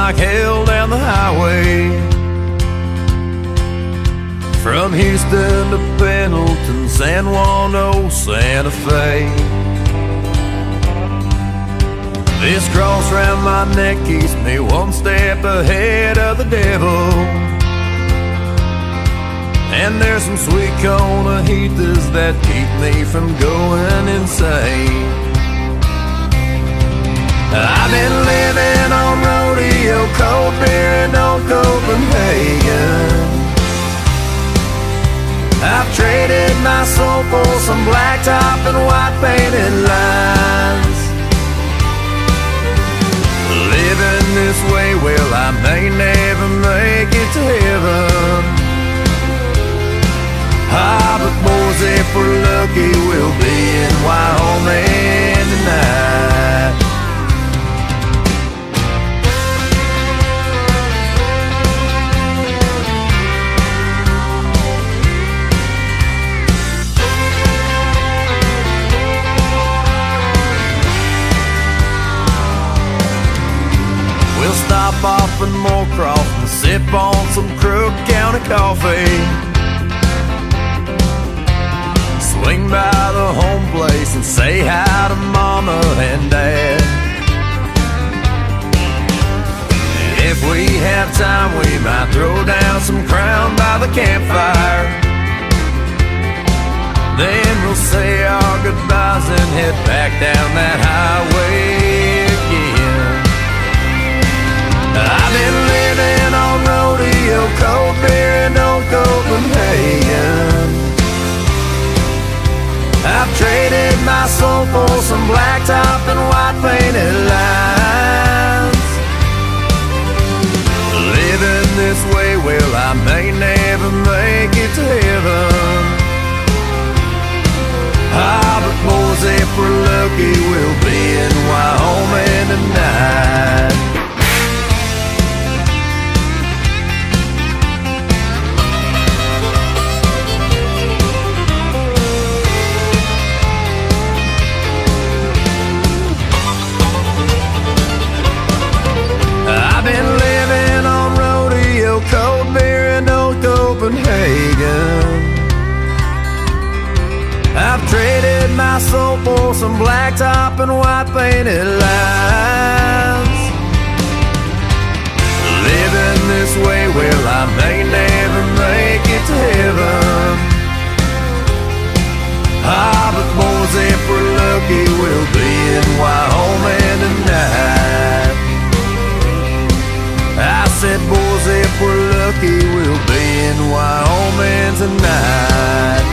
like hell down the highway, from Houston to Pendleton, San Juan to Santa Fe. This cross round my neck keeps me one step ahead of the devil, and there's some sweet conajitas that keep me from going insane. I've been living on Rodeo Cold Beer in old Copenhagen. I've traded my soul for some blacktop and white painted lines. Living this way, well, I may never make it to heaven. But boys, if we're lucky, we'll be in Wyoming tonight. We'll stop off in Moorcroft and sip on some Crook County coffee. Swing by the home place and say hi to Mama and Dad. And if we have time, we might throw down some Crown by the campfire. Then we'll say our goodbyes and head back down that highway again. I've been living on Rodeo Cold Beer in old Copenhagen. I've traded my soul for some blacktop and white painted lines. Living this way, well, I may never make it to heaven. But boys, if we're lucky, we'll be in Wyoming tonight. Cold beer in old Copenhagen. I've traded my soul for some blacktop and white painted lines. Living this way, well, I may never make it to heaven. But boys, if we're lucky, we'll be in Wyoming tonight. I said, boys, if we're lucky, we'll be in Wyoming tonight.